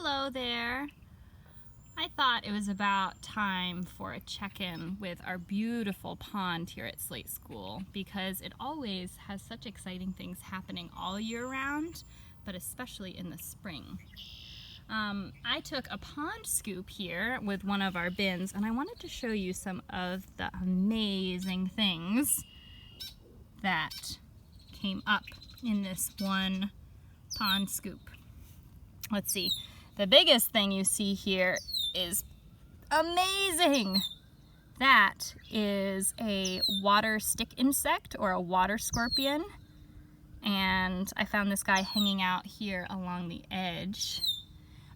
Hello there. I thought it was about time for a check-in with our beautiful pond here at Slate School because it always has such exciting things happening all year round, but especially in the spring. I took a pond scoop here with one of our bins and I wanted to show you some of the amazing things that came up in this one pond scoop. Let's see. The biggest thing you see here is amazing. That is a water stick insect or a water scorpion. And I found this guy hanging out here along the edge.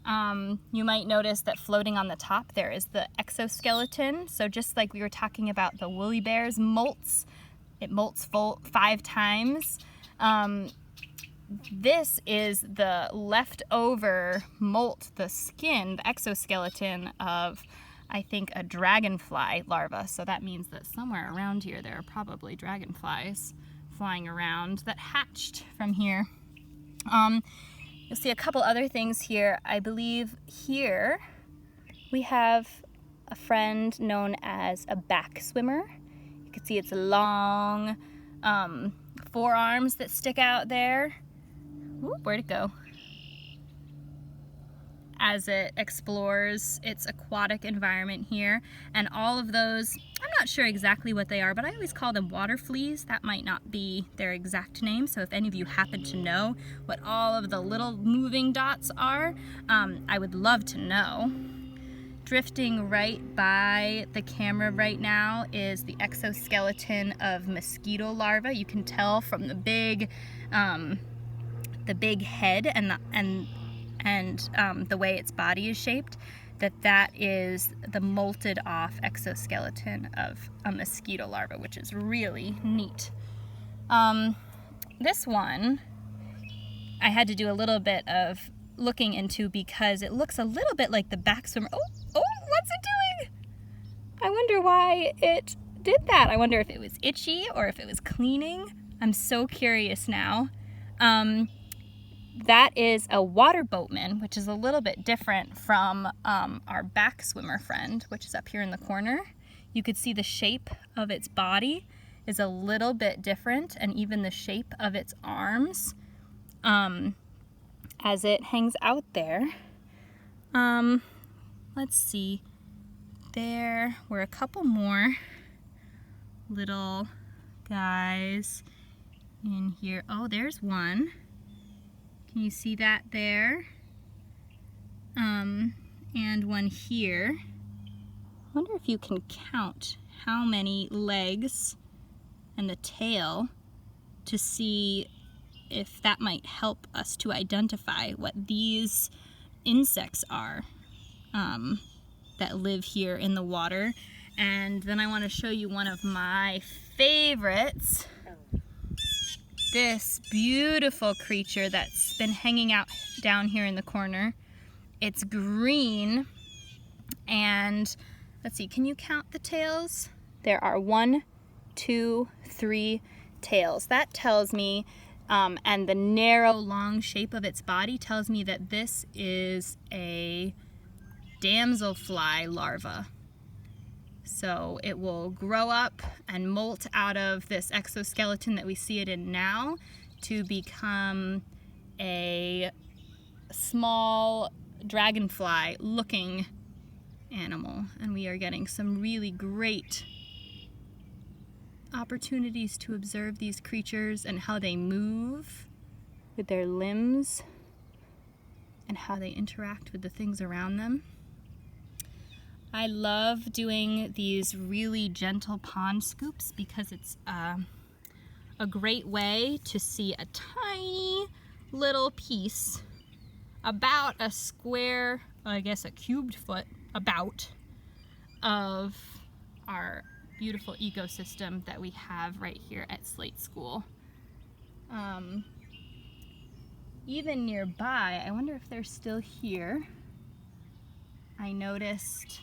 You might notice that floating on the top there is the exoskeleton. So just like we were talking about the woolly bears molts, it molts 5 times. This is the leftover molt, the skin, the exoskeleton of, I think, a dragonfly larva. So that means that somewhere around here there are probably dragonflies flying around that hatched from here. You'll see a couple other things here. I believe here we have a friend known as a back swimmer. You can see its long forearms that stick out there. Ooh, where'd it go? As it explores its aquatic environment here. And all of those, I'm not sure exactly what they are, but I always call them water fleas. That might not be their exact name, so if any of you happen to know what all of the little moving dots are, I would love to know. Drifting right by the camera right now is the exoskeleton of mosquito larvae. You can tell from the big head and the way its body is shaped, that is the molted off exoskeleton of a mosquito larva, which is really neat. This one I had to do a little bit of looking into because it looks a little bit like the back swimmer. Oh, what's it doing? I wonder why it did that. I wonder if it was itchy or if it was cleaning. I'm so curious now. That is a water boatman, which is a little bit different from our back swimmer friend, which is up here in the corner. You could see the shape of its body is a little bit different, and even the shape of its arms as it hangs out there. Let's see. There were a couple more little guys in here. Oh, there's one. Can you see that there? And one here. I wonder if you can count how many legs and the tail to see if that might help us to identify what these insects are that live here in the water. And then I want to show you one of my favorites. This beautiful creature that's been hanging out down here in the corner. It's green, and let's see, can you count the tails? There are 1, 2, 3 tails. That tells me, and the narrow, long shape of its body tells me that this is a damselfly larva. So it will grow up and molt out of this exoskeleton that we see it in now to become a small dragonfly looking animal. And we are getting some really great opportunities to observe these creatures and how they move with their limbs and how they interact with the things around them. I love doing these really gentle pond scoops because it's a great way to see a tiny little piece, about a square, I guess a cubed foot, about, of our beautiful ecosystem that we have right here at Slate School. Even nearby, I wonder if they're still here. I noticed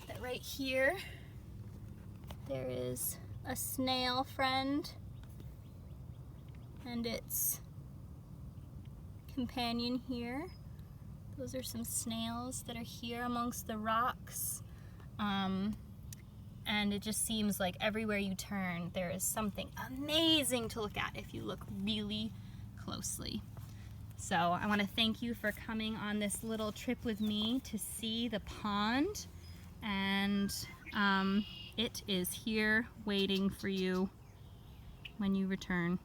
that right here there is a snail friend and its companion here. Those are some snails that are here amongst the rocks. And it just seems like everywhere you turn, there is something amazing to look at if you look really closely. So I want to thank you for coming on this little trip with me to see the pond. And it is here waiting for you when you return.